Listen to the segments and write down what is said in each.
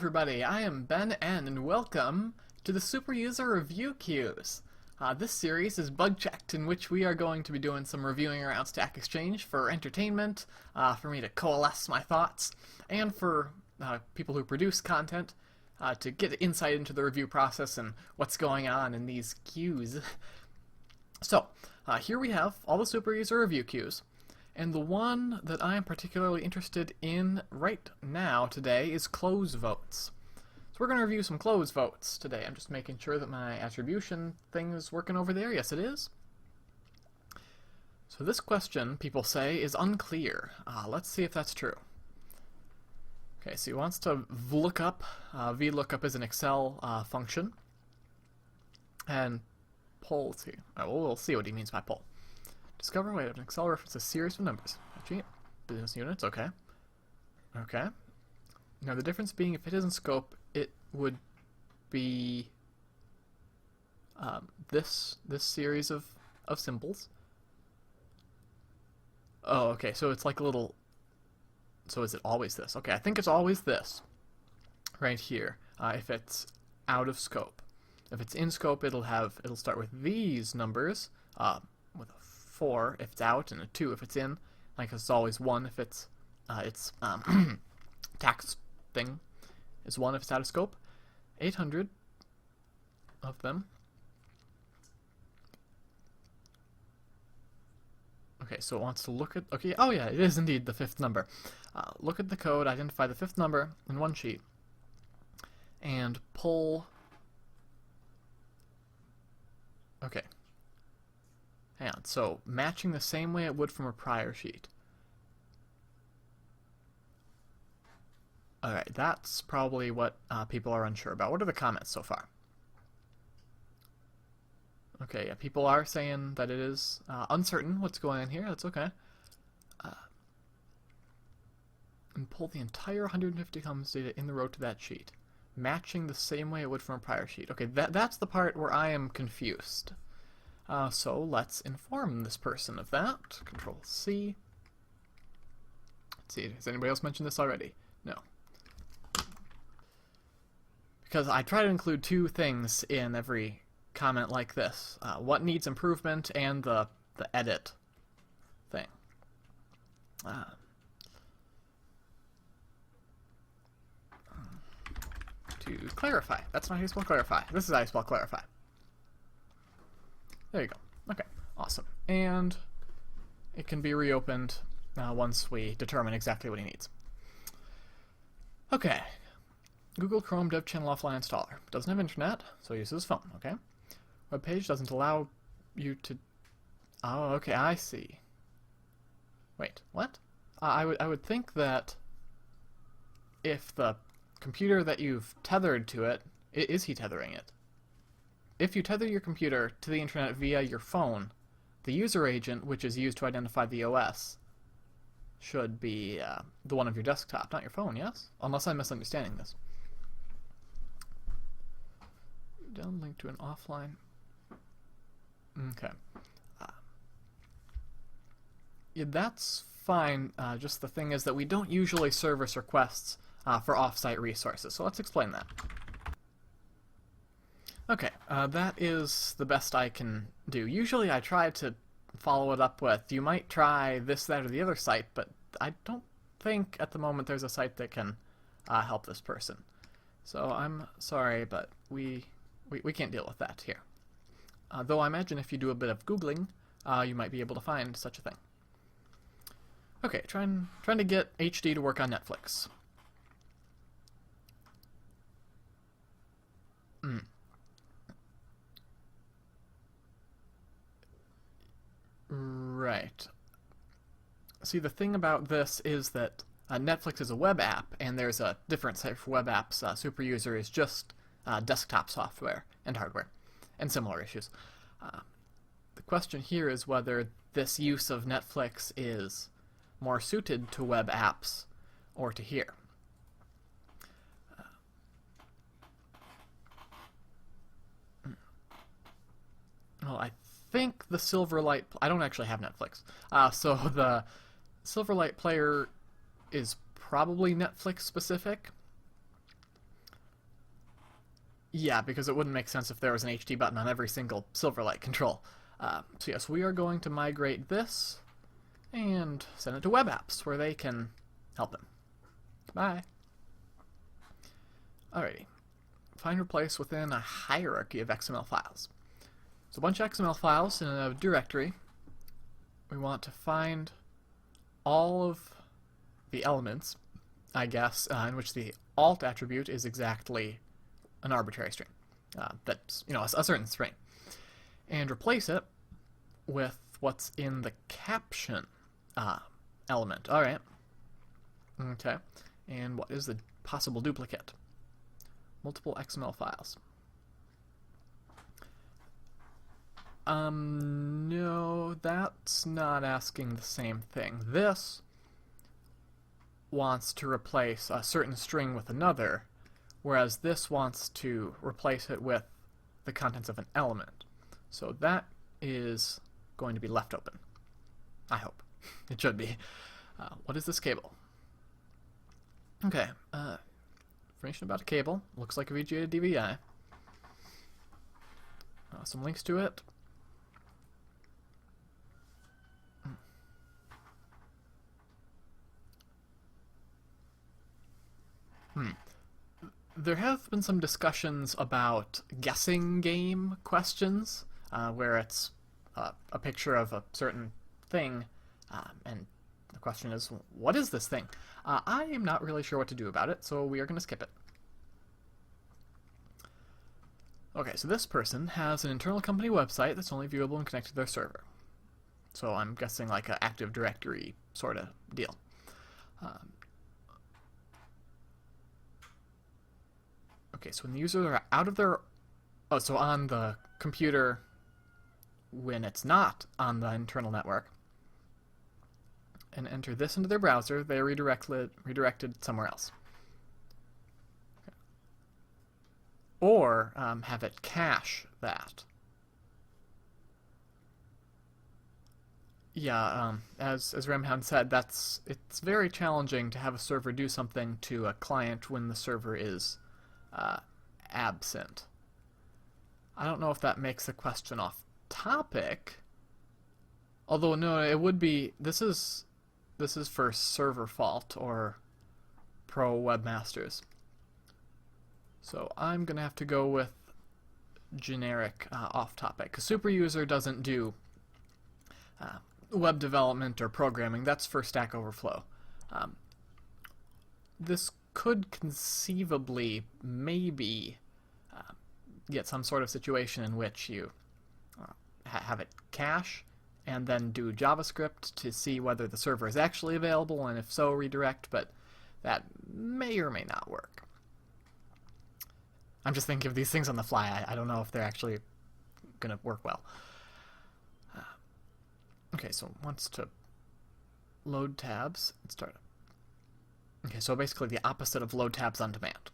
everybody, I am Ben N, and welcome to the Super User Review Queues. This series is Bugchecked, in which we are going to be doing some reviewing around Stack Exchange for entertainment, for me to coalesce my thoughts, and for people who produce content to get insight into the review process and what's going on in these queues. So, here we have all the Super User Review Queues. And the one that I am particularly interested in right now today is close votes. So we're going to review some close votes today. I'm just making sure that my attribution thing is working over there. Yes, it is. So this question, people say, is unclear. Let's see if that's true. Okay, so he wants to look up. VLOOKUP is an Excel function. And poll, let's see. We'll see what he means by poll. Discover an Excel reference a series of numbers. Business units, okay. Okay. Now the difference being, if it is in scope, it would be this series of symbols. Oh, okay, so it's like a little... So is it always this? Okay, I think it's always this. Right here, if it's out of scope. If it's in scope, it'll start with these numbers, with a 4 if it's out, and a 2 if it's in. Like it's always 1 if it's tax thing is 1 if it's out of scope. 800 of them. Okay, so it wants to look at... Okay, oh yeah, it is indeed the 5th number. Look at the code, identify the 5th number in one sheet, and pull... Okay. Hang on, so matching the same way it would from a prior sheet. Alright, that's probably what people are unsure about. What are the comments so far? Okay, yeah, people are saying that it is uncertain what's going on here. That's okay. And pull the entire 150 columns data in the row to that sheet, matching the same way it would from a prior sheet. Okay, that's the part where I am confused. So let's inform this person of that. Control C. Let's see, has anybody else mentioned this already? No. Because I try to include 2 things in every comment like this. What needs improvement and the edit thing. To clarify. That's not how you spell clarify. This is how you spell clarify. There you go. Okay, awesome. And it can be reopened once we determine exactly what he needs. Okay. Google Chrome Dev Channel Offline Installer. Doesn't have internet, so he uses his phone, okay? Web page doesn't allow you to... Oh, okay, I see. Wait, what? I would think that if the computer that you've tethered to it... Is he tethering it? If you tether your computer to the internet via your phone, the user agent, which is used to identify the OS, should be the one of your desktop, not your phone, yes? Unless I'm misunderstanding this. Downlink to an offline... Okay. Yeah, that's fine. Just the thing is that we don't usually service requests for off-site resources, so let's explain that. Okay, that is the best I can do. Usually I try to follow it up with, you might try this, that, or the other site, but I don't think at the moment there's a site that can help this person. So I'm sorry, but we can't deal with that here. Though I imagine if you do a bit of Googling, you might be able to find such a thing. Okay, trying to get HD to work on Netflix. Right. See, the thing about this is that Netflix is a web app, and there's a different site for web apps. Super User is just desktop software and hardware, and similar issues. The question here is whether this use of Netflix is more suited to web apps or to here. Well, I think the Silverlight... I don't actually have Netflix. So the Silverlight player is probably Netflix specific. Yeah, because it wouldn't make sense if there was an HT button on every single Silverlight control. So yes, we are going to migrate this and send it to web apps where they can help them. Bye. Alrighty. Find replace within a hierarchy of XML files. So a bunch of XML files in a directory. We want to find all of the elements, I guess, in which the alt attribute is exactly an arbitrary string. That's, a certain string. And replace it with what's in the caption element. Alright. Okay. And what is the possible duplicate? Multiple XML files. No, that's not asking the same thing. This wants to replace a certain string with another, whereas this wants to replace it with the contents of an element. So that is going to be left open. I hope. It should be. What is this cable? Okay. Information about a cable. Looks like a VGA to DVI. Some links to it. There have been some discussions about guessing game questions, where it's a picture of a certain thing, and the question is, what is this thing? I am not really sure what to do about it, so we are going to skip it. Okay, so this person has an internal company website that's only viewable when connected to their server. So I'm guessing like an Active Directory sort of deal. Okay, so when the users are out of their... Oh, so on the computer when it's not on the internal network, and enter this into their browser, they are redirected somewhere else. Okay. Or have it cache that. Yeah, as Remhound said, it's very challenging to have a server do something to a client when the server is absent. I don't know if that makes the question off topic. Although no, it would be. This is for server fault or pro webmasters. So I'm gonna have to go with generic off topic, because super user doesn't do web development or programming. That's for Stack Overflow. This could conceivably maybe get some sort of situation in which you have it cache and then do JavaScript to see whether the server is actually available, and if so, redirect, but that may or may not work. I'm just thinking of these things on the fly. I don't know if they're actually going to work well. Okay, so it wants to load tabs and start. Okay, so basically the opposite of load tabs on demand.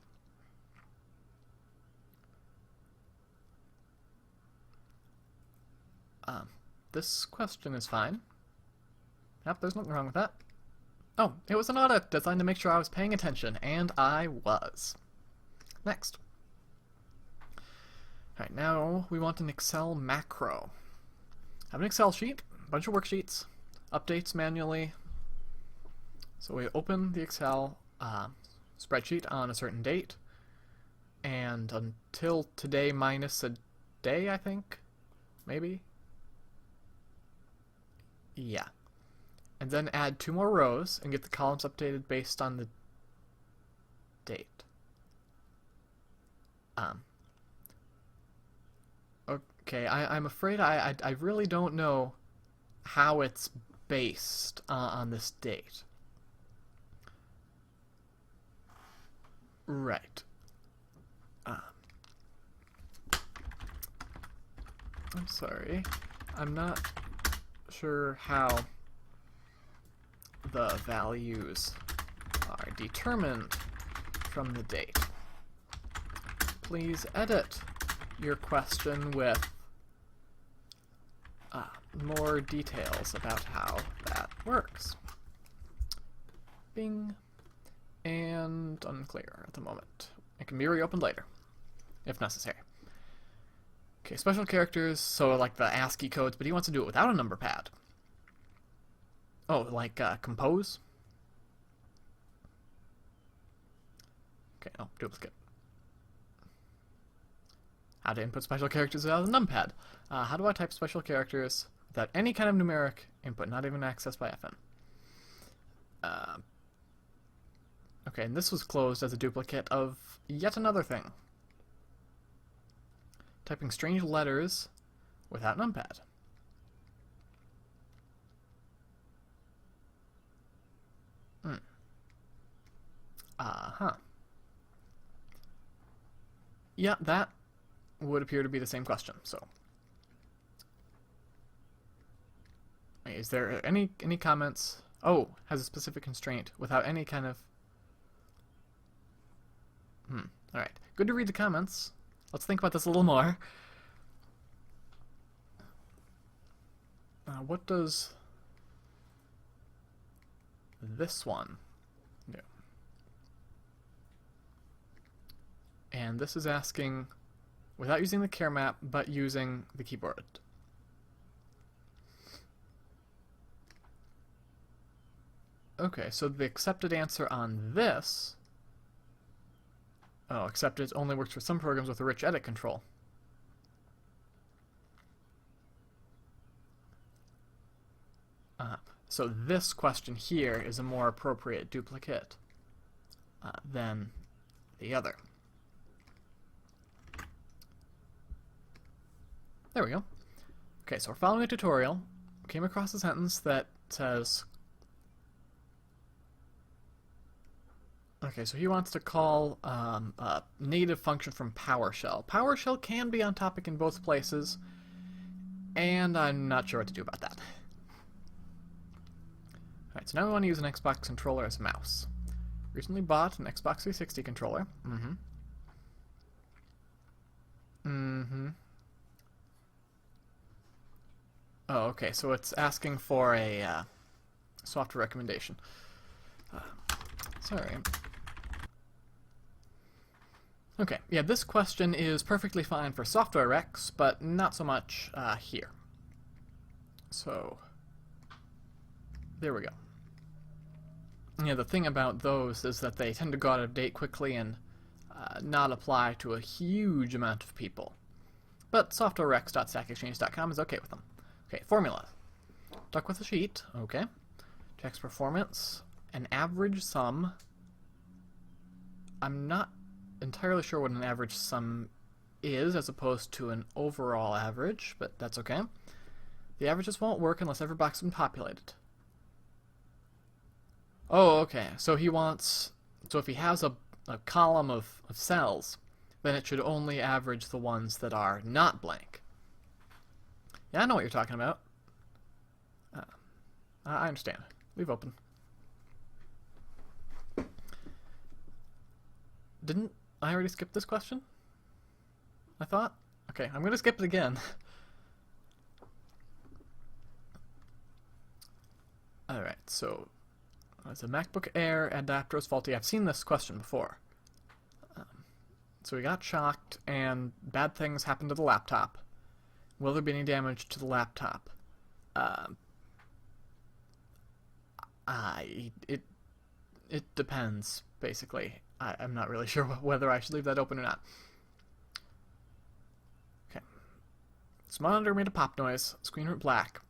This question is fine. Yep, there's nothing wrong with that. Oh, it was an audit designed to make sure I was paying attention, and I was. Next. Alright, now we want an Excel macro. I have an Excel sheet, a bunch of worksheets, updates manually. So we open the Excel spreadsheet on a certain date, and until today minus a day, I think? Maybe? Yeah. And then add 2 more rows and get the columns updated based on the date. Okay, I'm afraid I really don't know how it's based on this date. Right. I'm sorry. I'm not sure how the values are determined from the date. Please edit your question with more details about how that works. Bing. And unclear at the moment. It can be reopened later. if necessary. Okay, special characters, so like the ASCII codes, but he wants to do it without a number pad. Oh, like compose? Okay, no, duplicate. How to input special characters without a numpad. How do I type special characters without any kind of numeric input, not even accessed by FN? Okay, and this was closed as a duplicate of yet another thing. Typing strange letters without numpad. Yeah, that would appear to be the same question, so. Is there any comments? Oh, has a specific constraint without any kind of... Alright, good to read the comments. Let's think about this a little more. What does this one do? And this is asking without using the care map, but using the keyboard. Okay, so the accepted answer on this... Oh, accepted only works for some programs with a rich edit control. So this question here is a more appropriate duplicate than the other. There we go. Okay, so we're following a tutorial. Came across a sentence that says... Okay, so he wants to call a native function from PowerShell. PowerShell can be on topic in both places, and I'm not sure what to do about that. Alright, so now we want to use an Xbox controller as a mouse. Recently bought an Xbox 360 controller. Oh, okay, so it's asking for a software recommendation. Sorry. Okay, yeah, this question is perfectly fine for software recs, but not so much here. So, there we go. Yeah, the thing about those is that they tend to go out of date quickly and not apply to a huge amount of people. But softwarerecs.stackexchange.com is okay with them. Okay, formula. Stuck with a sheet, okay. Checks performance, an average sum. I'm not entirely sure what an average sum is as opposed to an overall average, but that's okay. The averages won't work unless every box has been populated. Oh, okay. So he wants... So if he has a column of cells, then it should only average the ones that are not blank. Yeah, I know what you're talking about. I understand. Leave open. Didn't I already skip this question? I thought? Okay, I'm going to skip it again. Alright, so the MacBook Air adapter is faulty. I've seen this question before. So we got shocked and bad things happened to the laptop. Will there be any damage to the laptop? It depends, basically. I'm not really sure whether I should leave that open or not. Okay. This monitor made a pop noise. Screen went black.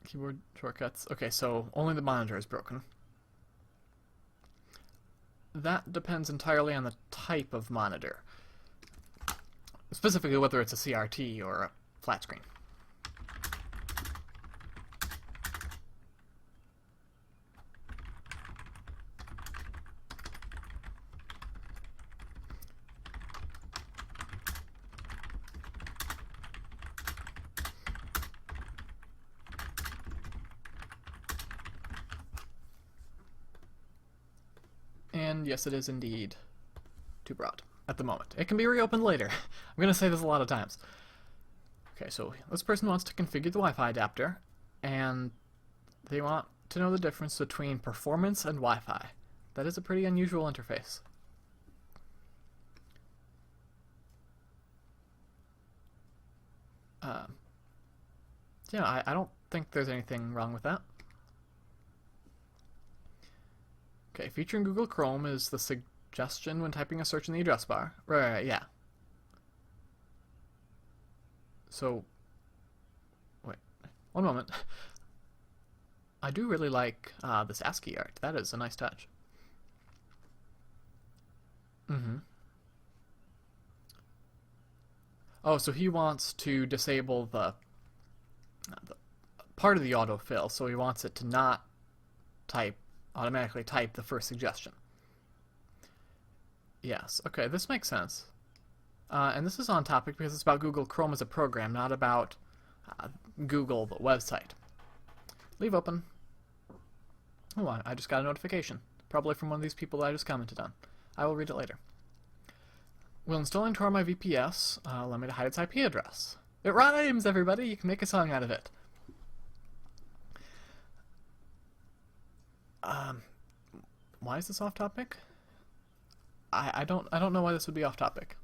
Keyboard shortcuts. Okay, so only the monitor is broken. That depends entirely on the type of monitor. Specifically whether it's a CRT or a flat screen. And yes, it is indeed too broad at the moment. It can be reopened later. I'm going to say this a lot of times. Okay, so this person wants to configure the Wi-Fi adapter, and they want to know the difference between performance and Wi-Fi. That is a pretty unusual interface. Yeah, I don't think there's anything wrong with that. Okay, featuring Google Chrome is the suggestion when typing a search in the address bar. Right, yeah. So, wait, one moment. I do really like this ASCII art. That is a nice touch. Oh, so he wants to disable the part of the autofill, so he wants it to not automatically type the first suggestion. Yes, okay, this makes sense. And this is on topic because it's about Google Chrome as a program, not about Google, the website. Leave open. Oh, I just got a notification. Probably from one of these people that I just commented on. I will read it later. Will installing Tor my VPS allow me to hide its IP address? It rhymes, everybody! You can make a song out of it. Why is this off topic? I don't know why this would be off topic.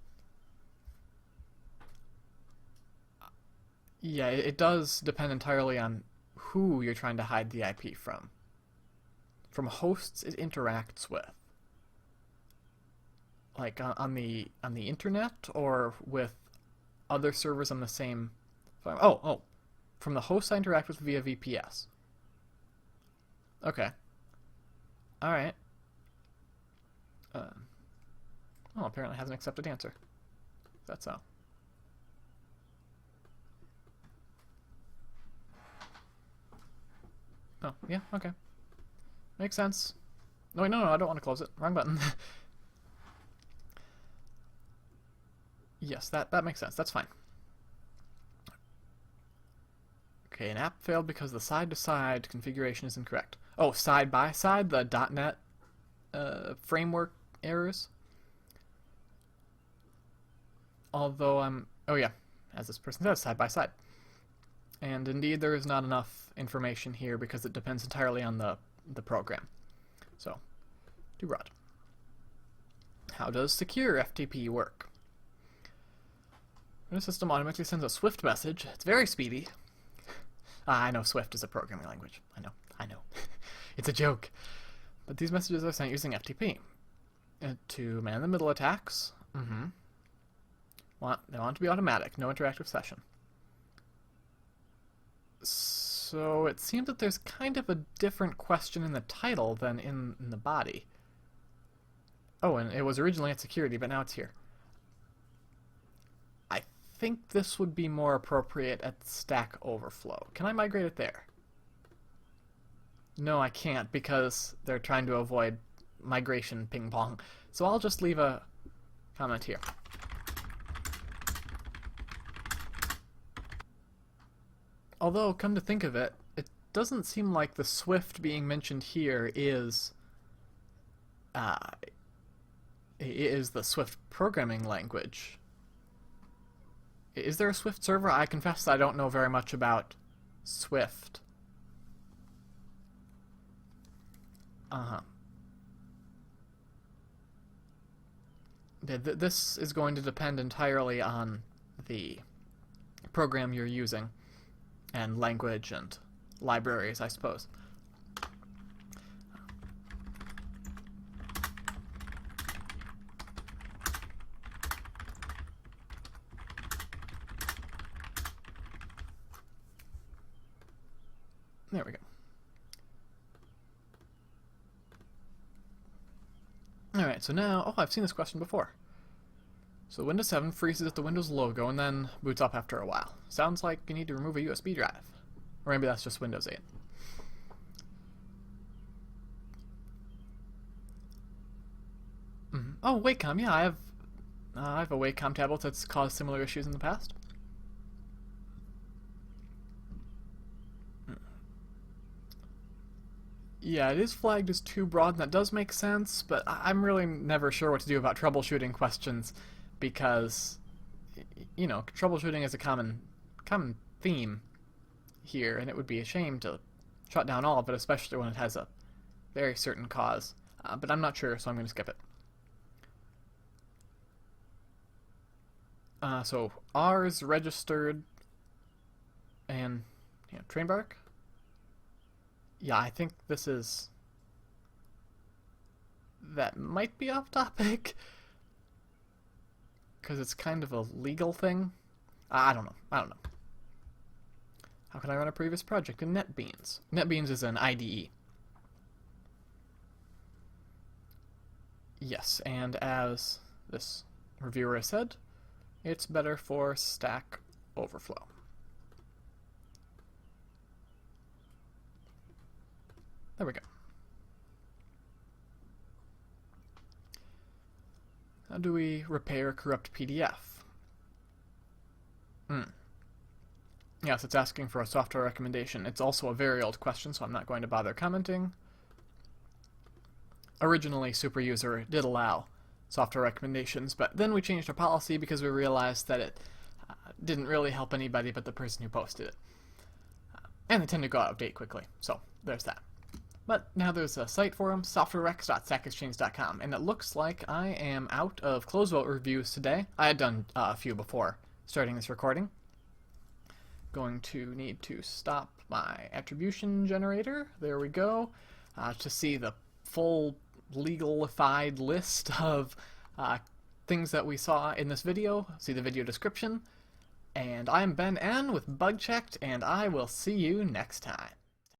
Yeah, it does depend entirely on who you're trying to hide the IP from. From hosts it interacts with. Like on the internet or with other servers on the same. Oh, from the host I interact with via VPS. Okay. All right. Apparently has an accepted answer. That's so. Oh, yeah, okay. Makes sense. No, wait, no, I don't want to close it. Wrong button. Yes, that makes sense. That's fine. Okay, an app failed because the side-to-side configuration is incorrect. Oh, side-by-side, the .NET framework errors. Although oh yeah, as this person says, side-by-side. And indeed, there is not enough information here because it depends entirely on the program. So, too broad. How does secure FTP work? When a system automatically sends a Swift message, it's very speedy. I know Swift is a programming language. I know. It's a joke. But these messages are sent using FTP. To man the middle attacks, they want to be automatic, no interactive session. So it seems that there's kind of a different question in the title than in the body. Oh, and it was originally at security, but now it's here. I think this would be more appropriate at Stack Overflow. Can I migrate it there? No, I can't because they're trying to avoid migration ping pong. So I'll just leave a comment here. Although, come to think of it, it doesn't seem like the Swift being mentioned here is the Swift programming language. Is there a Swift server? I confess I don't know very much about Swift. This is going to depend entirely on the program you're using, and language and libraries, I suppose. There we go. Alright, so now, I've seen this question before. So Windows 7 freezes at the Windows logo and then boots up after a while. Sounds like you need to remove a USB drive. Or maybe that's just Windows 8. Oh, Wacom, yeah, I have a Wacom tablet that's caused similar issues in the past. Yeah, it is flagged as too broad, and that does make sense, but I'm really never sure what to do about troubleshooting questions, because, you know, troubleshooting is a common theme here, and it would be a shame to shut down all of it, especially when it has a very certain cause. But I'm not sure, so I'm going to skip it. So R is registered And train bark. Yeah, I think that might be off topic because it's kind of a legal thing. I don't know. How can I run a previous project in NetBeans? NetBeans is an IDE. Yes, and as this reviewer has said, it's better for Stack Overflow. There we go. How do we repair corrupt PDF? Yes, it's asking for a software recommendation. It's also a very old question, so I'm not going to bother commenting. Originally, SuperUser did allow software recommendations, but then we changed our policy because we realized that it didn't really help anybody but the person who posted it. And they tend to go out of date quickly, so there's that. But now there's a site for them, softwarerex.stackexchange.com, and it looks like I am out of closeout reviews today. I had done a few before starting this recording. Going to need to stop my attribution generator. There we go. To see the full legalified list of things that we saw in this video, see the video description. And I'm Ben N with Bugchecked, and I will see you next time.